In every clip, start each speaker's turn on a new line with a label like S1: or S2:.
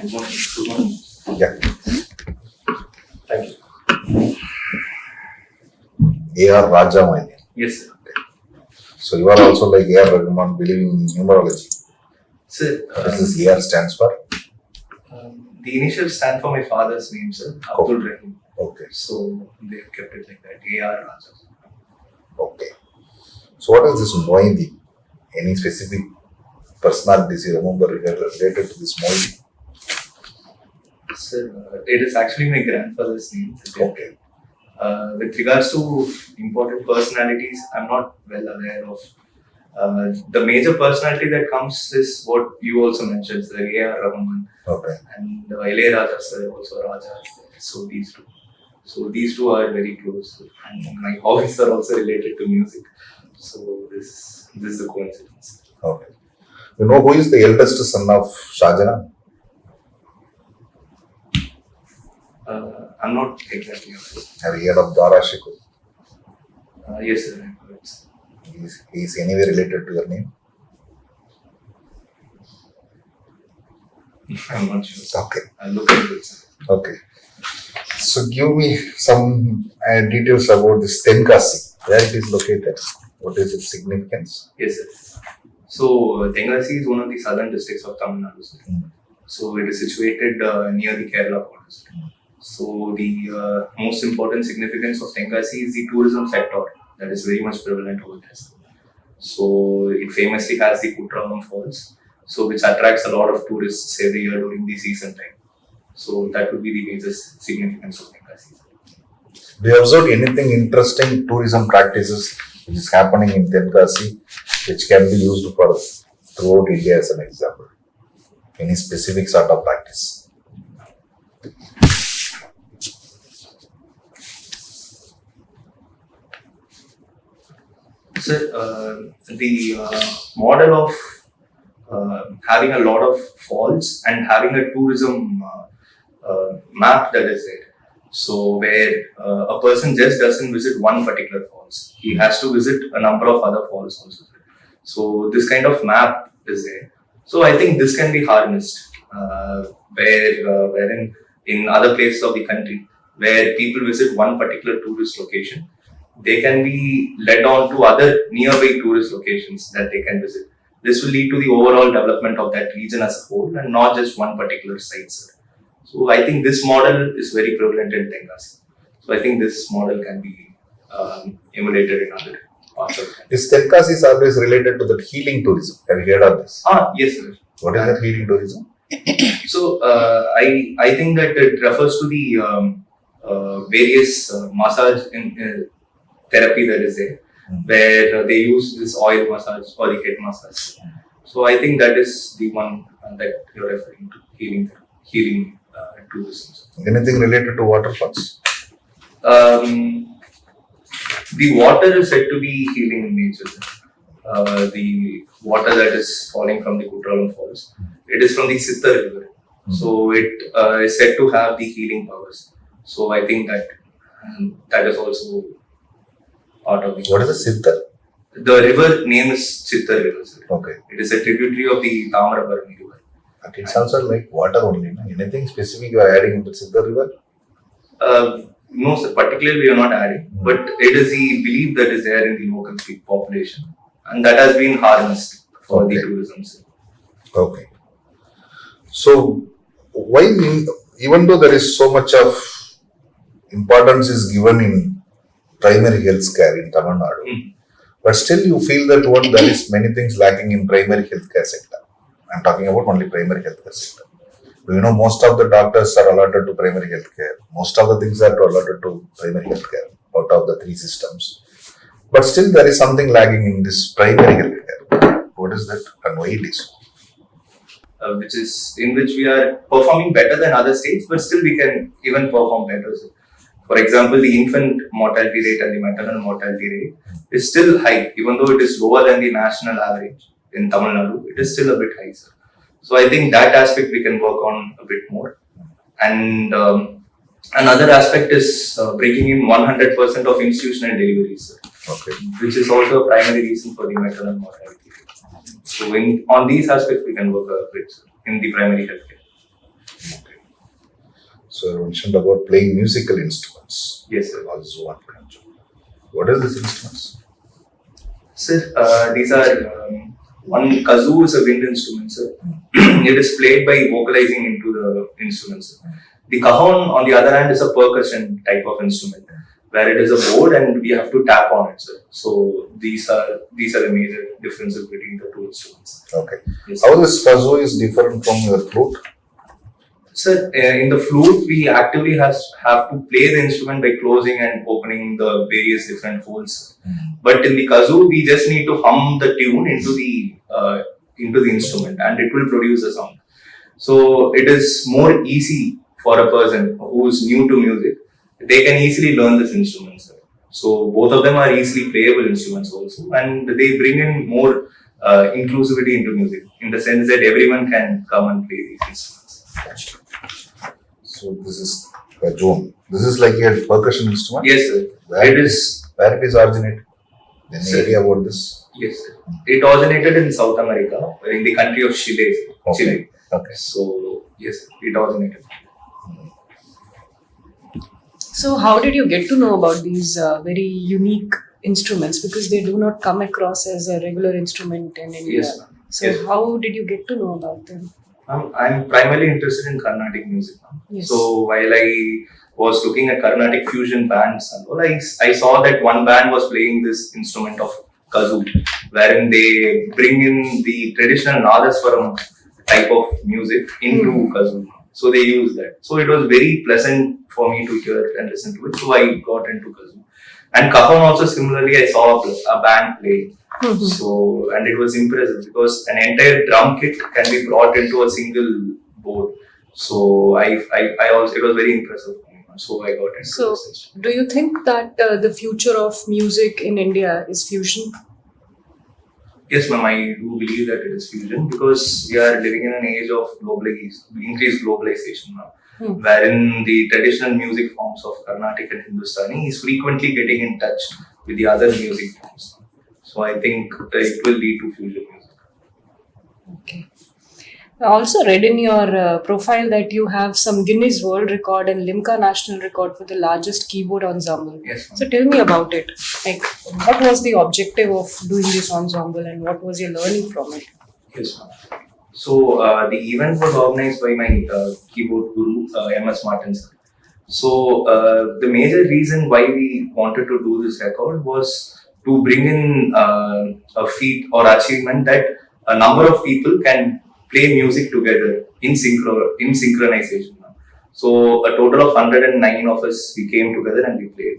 S1: Good morning.
S2: Yeah.
S1: Thank you.
S2: A.R. Raja, Mohaideen.
S1: Yes, sir.
S2: So you are also like A.R. Rahman, believing in numerology.
S1: Sir,
S2: What does this A.R. stands for?
S1: the initials stand for my father's name, sir, Abdul Rahim.
S2: Okay.
S1: So they have kept it like that, A.R. Raja.
S2: Okay. So what is this Mohaideen? Any specific personalities you remember related to this Mohaideen?
S1: Sir, it is actually my grandfather's name.
S2: Okay.
S1: With regards to important personalities, I'm not well aware of. The major personality that comes is what you also mentioned, the A.R. Rahman
S2: Okay.
S1: and L.A. Raja, sir, also Raja. So these two. So these two are very close. And my hobbies are also related to music. So this is the coincidence.
S2: Okay. You know who is the eldest son of Shah Jahan?
S1: I'm not exactly aware.
S2: Have you heard of Dara Shikoh?
S1: Yes, sir. I heard.
S2: He is anyway related to your name?
S1: I'm not sure.
S2: Okay.
S1: I'll look into it, sir.
S2: Okay. So give me some details about this Tenkasi. Where it is located? What is its significance?
S1: Yes, sir. So Tenkasi is one of the southern districts of Tamil Nadu, sir. So it is situated near the Kerala border, sir. So the most important significance of Tenkasi is the tourism sector that is very much prevalent over there, sir. So it famously has the Kutralam Falls, so which attracts a lot of tourists every year during the season time. So that would be the major significance of Tenkasi.
S2: Do you observe anything interesting tourism practices which is happening in Tenkasi which can be used for throughout India as an example? Any specific sort of practice?
S1: Sir, the model of having a lot of falls and having a tourism map that is there. So where a person just doesn't visit one particular falls, he has to visit a number of other falls also. So this kind of map is there. So I think this can be harnessed wherein in other places of the country where people visit one particular tourist location, they can be led on to other nearby tourist locations that they can visit. This will lead to the overall development of that region as a whole and not just one particular site, sir. So I think this model is very prevalent in Tenkasi. So I think this model can be emulated in other parts of the country.
S2: This Tenkasi is always related to the healing tourism. Have you heard of this?
S1: Yes, sir.
S2: What is that healing tourism?
S1: So I think that it refers to the various massage therapy that is there, where they use this oil massage or the head massage. So I think that is the one that you're referring to, healing tourism.
S2: Anything related to waterfalls?
S1: The water is said to be healing in nature. The water that is falling from the Kutralam Falls, it is from the Sittar River. So it is said to have the healing powers. So I think that is also part of it.
S2: What is the Siddhar?
S1: The river name is Sittar River, sir.
S2: Okay.
S1: It is a tributary of the Tamarabarani River.
S2: But it's also like water only. No? Anything specific you are adding into Siddhar River?
S1: No, sir. Particularly, we are not adding, but it is the belief that is there in the local population, and that has been harnessed for the tourism, sir.
S2: Okay. So, why, even though there is so much of importance is given in primary health care in Tamil Nadu, but still you feel that there is many things lacking in primary health care sector. I'm talking about only primary health care sector. You know, most of the doctors are allotted to primary health care. Most of the things are allotted to primary health care out of the three systems. But still there is something lagging in this primary health care. What is that and why it is?
S1: Which we are performing better than other states, but still we can even perform better. So, for example, the infant mortality rate and the maternal mortality rate is still high, even though it is lower than the national average in Tamil Nadu. It is still a bit high, sir. So I think that aspect we can work on a bit more. And another aspect is breaking in 100% of institutional deliveries, sir.
S2: Okay.
S1: Which is also a primary reason for the maternal mortality rate. So on these aspects we can work a bit, sir, in the primary healthcare.
S2: So you mentioned about playing musical instruments.
S1: Yes, sir.
S2: Also one kind. What are these instruments?
S1: Sir, these are one kazoo is a wind instrument, sir. It is played by vocalizing into the instrument, sir. The cajon, on the other hand, is a percussion type of instrument where it is a board and we have to tap on it, sir. So these are the major differences between the two instruments.
S2: Okay.
S1: Yes,
S2: How this kazoo is different from your flute?
S1: Sir, in the flute, we actively have to play the instrument by closing and opening the various different holes. But in the kazoo, we just need to hum the tune into the instrument, and it will produce a sound. So it is more easy for a person who is new to music. They can easily learn this instrument, sir. So both of them are easily playable instruments also, and they bring in more inclusivity into music in the sense that everyone can come and play these instruments.
S2: So this is kazoo. This is like a percussion instrument?
S1: Yes, sir.
S2: Where
S1: It is.
S2: Where it is originated? Any
S1: Sir.
S2: idea about this?
S1: Yes, sir. It originated in South America, in the country of Chile.
S2: Okay.
S1: Chile.
S2: Okay.
S1: So yes, it originated.
S3: So how did you get to know about these very unique instruments, because they do not come across as a regular instrument in India?
S1: Yes, ma'am.
S3: So
S1: Yes.
S3: how did you get to know about them?
S1: I'm primarily interested in Carnatic music.
S3: Yes.
S1: So while I was looking at Carnatic fusion bands and all, I saw that one band was playing this instrument of kazoo, wherein they bring in the traditional nadaswaram type of music into kazoo. So they use that. So it was very pleasant for me to hear and listen to it. So I got into kazoo. And cajon also similarly, I saw a band playing. So, and it was impressive because an entire drum kit can be brought into a single board. So I also, it was very impressive for me. So I got into
S3: So
S1: this instrument.
S3: do you think that the future of music in India is fusion?
S1: Yes, ma'am, I do believe that it is fusion because we are living in an age of increased globalization now, wherein the traditional music forms of Carnatic and Hindustani is frequently getting in touch with the other music forms. So I think it will lead to fusion music.
S3: Okay. I also read in your profile that you have some Guinness World Record and Limca National Record for the largest keyboard ensemble.
S1: Yes, ma'am.
S3: So tell me about it. Like, what was the objective of doing this ensemble and what was your learning from it?
S1: Yes, ma'am. So the event was organized by my keyboard guru, MS Martin, sir. So the major reason why we wanted to do this record was to bring in a feat or achievement that a number of people can play music together in synchronization. So a total of 109 of us, we came together and we played.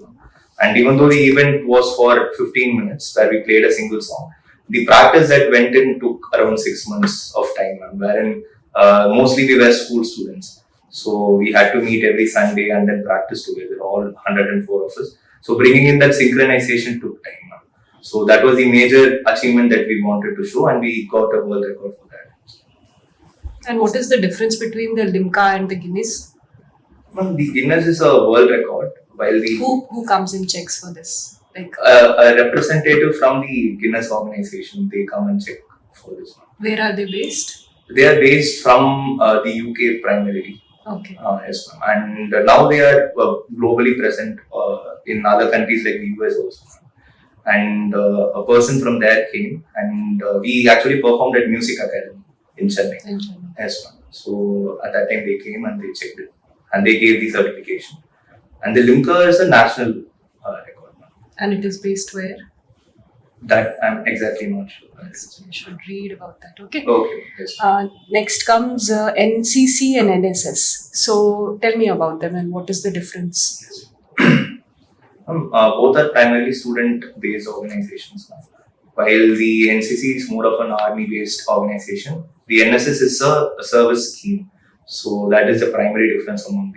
S1: And even though the event was for 15 minutes where we played a single song, the practice that went in took around 6 months of time, wherein mostly we were school students. So we had to meet every Sunday and then practice together, all 104 of us. So bringing in that synchronization took time. So that was the major achievement that we wanted to show, and we got a world record for that.
S3: And what is the difference between the Limca and the Guinness?
S1: Well, the Guinness is a world record, while the
S3: Who comes and checks for this? Like,
S1: a representative from the Guinness organization, they come and check for this one.
S3: where are they based?
S1: They are based from the UK primarily.
S3: Okay.
S1: Yes, ma'am. And now they are globally present in other countries like the US also. And a person from there came, and we actually performed at Music Academy in Chennai. Yes, ma'am. So at that time they came and they checked it, and they gave the certification. And the Limca is a national record, ma'am.
S3: And it is based where?
S1: That I'm exactly not sure.
S3: You should read about that. Okay.
S1: Okay. Yes.
S3: Next comes NCC and NSS. So tell me about them and what is the difference?
S1: Both are primarily student-based organizations now. While the NCC is more of an army-based organization, the NSS is a service scheme. So that is the primary difference among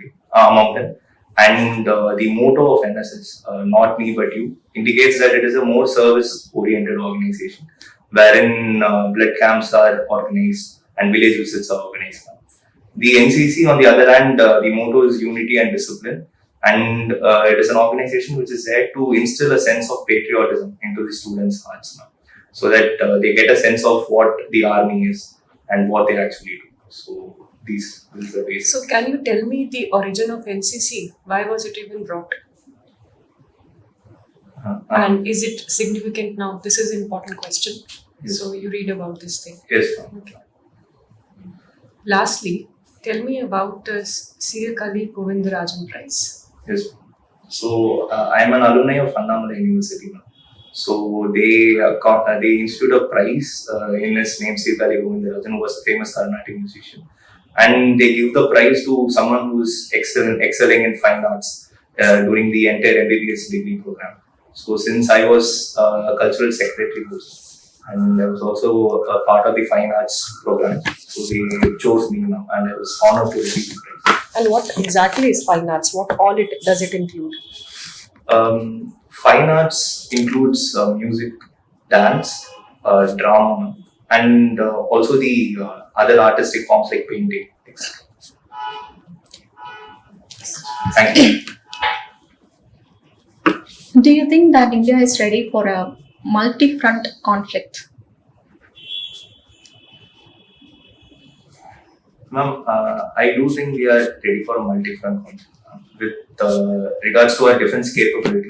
S1: them. And the motto of NSS, not me but you, indicates that it is a more service-oriented organization, wherein blood camps are organized and village visits are organized. The NCC, on the other hand, the motto is unity and discipline. And it is an organization which is there to instill a sense of patriotism into the students' hearts now, so that they get a sense of what the army is and what they actually do. So This is the basic.
S3: So, can you tell me the origin of NCC? Why was it even brought? And is it significant now? This is an important question.
S1: Yes.
S3: So, you read about this thing.
S1: Yes, ma'am.
S3: Okay. Lastly, tell me about the Sir Kali Govindarajan Prize.
S1: Yes. So I am an alumni of Annamalai University now. So they institute a prize in his name, Sir Kali Govindarajan, who was a famous Carnatic musician, and they give the prize to someone who is excelling in fine arts during the entire MBBS degree program. So since I was a cultural secretary, and I was also a part of the fine arts program, so they chose me now, and I was honored to receive the prize.
S3: And what exactly is fine arts? What all does it include?
S1: Fine arts includes music, dance, drama, and also the other artistic forms like painting, etc. Thank you.
S4: Do you think that India is ready for a multi-front conflict?
S1: Ma'am, I do think we are ready for a multi-front conflict. With regards to our defense capability,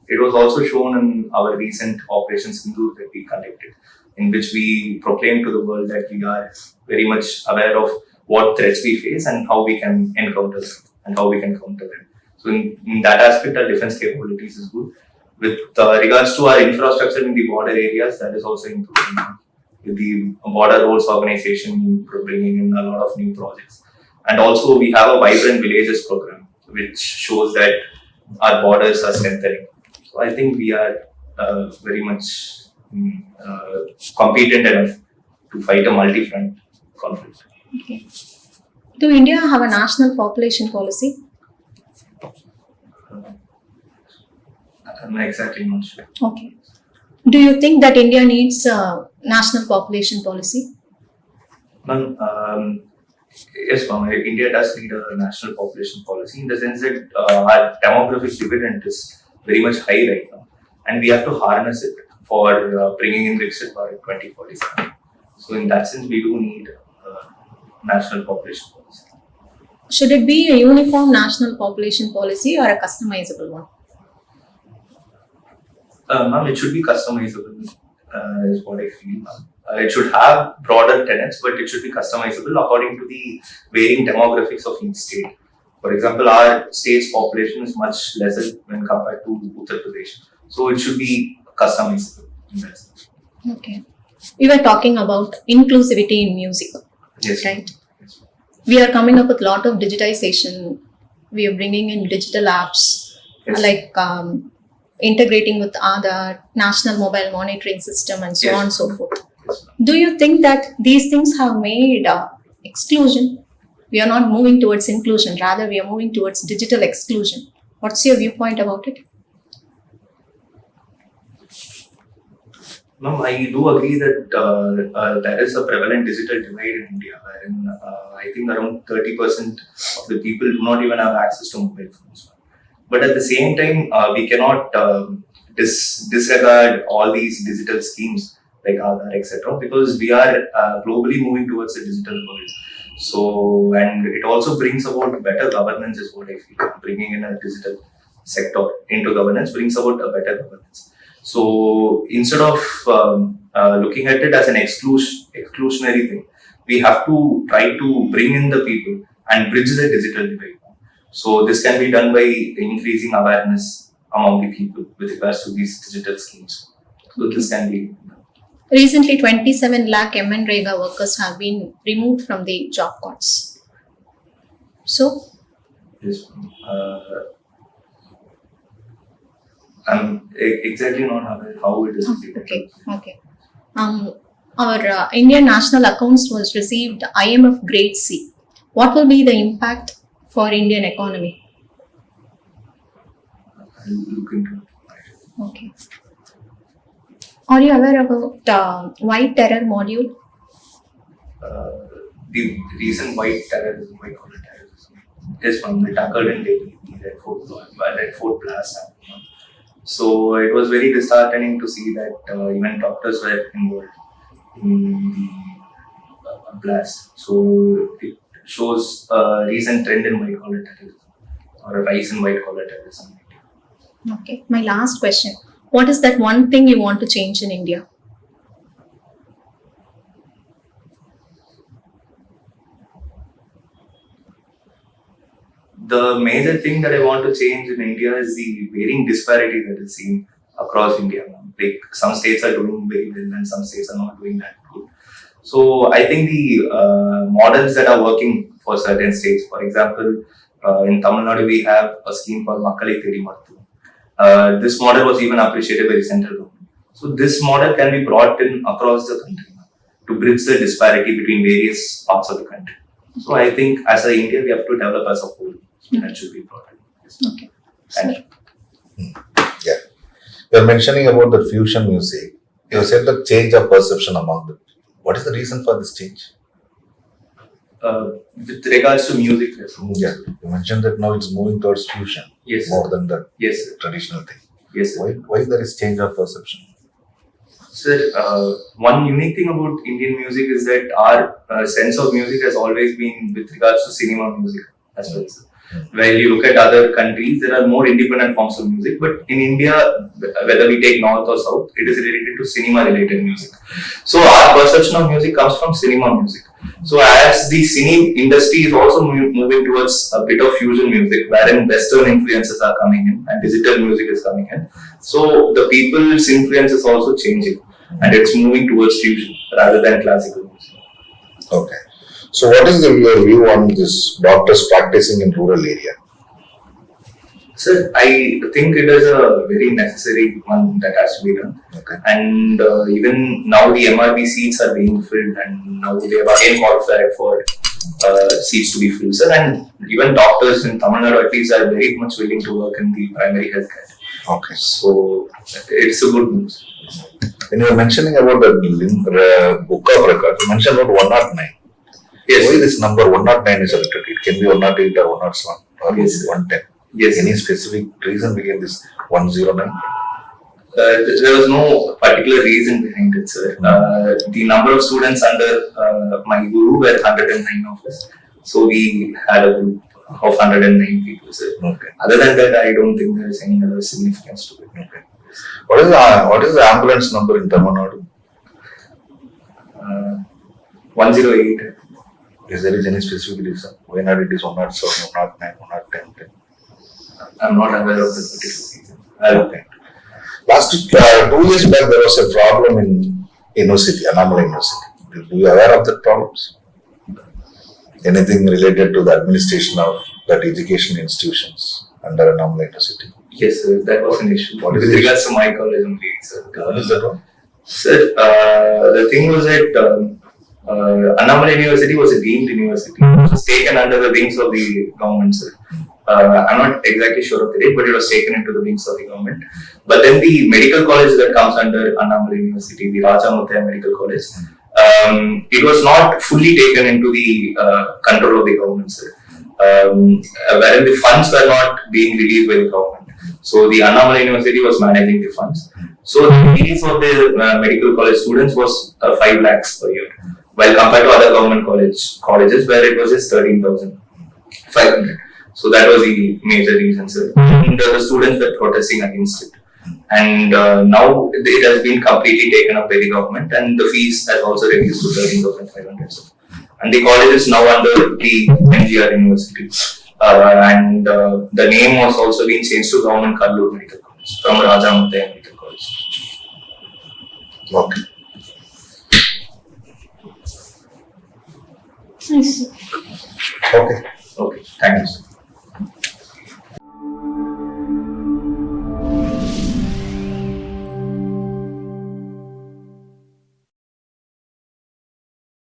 S1: it was also shown in our recent Operation Sindoor that we conducted, in which we proclaimed to the world that we are very much aware of what threats we face and how we can encounter them and how we can counter them. So in that aspect, our defense capabilities is good. With regards to our infrastructure in the border areas, that is also improving. With the border roads organization bringing in a lot of new projects. And also we have a vibrant villages program, which shows that our borders are strengthening. So I think we are very much competent enough to fight a multi-front conflict.
S4: Okay. Do India have a national population policy?
S1: I'm exactly not sure.
S4: Okay. Do you think that India needs a national population policy?
S1: Ma'am, yes, ma'am. India does need a national population policy in the sense that our demographic dividend is very much high right now, and we have to harness it for bringing in Viksit Bharat 2047. So, in that sense, we do need a national population policy.
S4: Should it be a uniform national population policy or a customizable one?
S1: Ma'am, it should be customizable, is what I feel. It should have broader tenets, but it should be customizable according to the varying demographics of each state. For example, our state's population is much lesser when compared to Uttar Pradesh. So it should be customizable in that sense.
S4: Okay. We were talking about inclusivity in music,
S1: Yes.
S4: right?
S1: Yes.
S4: We are coming up with a lot of digitization. We are bringing in digital apps
S1: Yes.
S4: like integrating with other national mobile monitoring system and so
S1: Yes.
S4: on and so forth.
S1: Yes.
S4: Do you think that these things have made exclusion? We are not moving towards inclusion, rather we are moving towards digital exclusion. What's your viewpoint about it?
S1: Ma'am, I do agree that there is a prevalent digital divide in India, wherein I think around 30% of the people do not even have access to mobile phones. But at the same time, we cannot disregard all these digital schemes like Aadhaar, etc., because we are globally moving towards a digital world. So, and it also brings about better governance, is what I feel. Bringing in a digital sector into governance brings about a better governance. So, instead of looking at it as an exclusionary thing, we have to try to bring in the people and bridge the digital divide. So this can be done by increasing awareness among the people with regards to these digital schemes. So this can be done.
S4: Recently, 27 lakh MNREGA workers have been removed from the job cards. So,
S1: Yes. I'm exactly not aware how it is.
S4: okay. Our Indian national accounts was received IMF grade C. What will be the impact for Indian economy?
S1: I'll look into it.
S4: Okay. Are you aware about white terror module?
S1: The recent white terrorism, white collar terrorism, is from the tackled in Delhi, the Red Fort blast. So it was very disheartening to see that even doctors were involved in the blast. So it shows a recent trend in white collar terrorism or a rise in white collar terrorism.
S4: Okay. My last question. What is that one thing you want to change in India?
S1: The major thing that I want to change in India is the varying disparity that is seen across India. Like some states are doing very well and some states are not doing that good. So I think the models that are working for certain states, for example, in Tamil Nadu we have a scheme called Makkalai Thedi Marthu. This model was even appreciated by the central government. So this model can be brought in across the country to bridge the disparity between various parts of the country. So I think as a India we have to develop as a whole. So that should be brought in.
S4: Okay.
S1: Thank you.
S2: Yeah. You're mentioning about the fusion music. You said the change of perception among them. What is the reason for this change?
S1: With regards to music, yes.
S2: Yeah. You mentioned that now it's moving towards fusion
S1: Yes.
S2: more than the
S1: Yes, sir.
S2: traditional thing.
S1: Yes, sir.
S2: Why there is change of perception?
S1: Sir, one unique thing about Indian music is that our sense of music has always been with regards to cinema music as well, sir. While you look at other countries, there are more independent forms of music, but in India, whether we take north or south, it is related to cinema-related music. So our perception of music comes from cinema music. So as the cine industry is also moving towards a bit of fusion music, wherein Western influences are coming in and digital music is coming in. So the people's influence is also changing and it's moving towards fusion rather than classical music.
S2: Okay. So what is your view on this doctors practicing in rural area?
S1: Sir, I think it is a very necessary one that has to be done.
S2: Okay.
S1: And even now the MRB seats are being filled and now they have again qualified for seats to be filled, sir. And even doctors in Tamil Nadu at least are very much willing to work in the primary health care.
S2: Okay.
S1: So it's a good news.
S2: When you were mentioning about the book of records, you mentioned about 109.
S1: Yes.
S2: Why this number 109 is selected? It can be 108 or 107 or
S1: Yes.
S2: 110.
S1: Yes.
S2: Any specific reason behind this 109?
S1: There was no particular reason behind it, sir. The number of students under my guru were 109 of us. So we had a group of 109 people, sir.
S2: Okay.
S1: Other than that, I don't think there is any other significance to it.
S2: Okay. What is the ambulance number in Tamil Nadu?
S1: 108.
S2: Is there any specific reason? Why not it is 107, 109, 110?
S1: I'm not aware of the particular reason.
S2: Okay. Last 2 years back, there was a problem in university, Annamalai University. Are you aware of the problems? Anything related to the administration of that education institutions under Annamalai University?
S1: Yes, sir, that was an issue.
S2: What is
S1: With
S2: the
S1: regards to my college only, sir.
S2: What is that one?
S1: Sir, the thing was that Annamalai University was a deemed university. It was taken under the wings of the government, sir. I'm not exactly sure of the date, but it was taken into the wings of the government. But then the medical college that comes under Annamalai University, the Raja Muthiah Medical College, it was not fully taken into the control of the government, sir. Wherein the funds were not being released by the government. So the Annamalai University was managing the funds. So the fees for the medical college students was 5 lakhs per year, while compared to other government colleges where it was just 13,500. So that was the major reason, sir. And the students were protesting against it. And now it has been completely taken up by the government and the fees has also reduced to 13,500. And the college is now under the NGR University. And the name was also being changed to Government Kallur Medical College from Raja Muthiah Medical College.
S2: Okay.
S4: Nice.
S2: Okay.
S1: Okay, thank you, sir.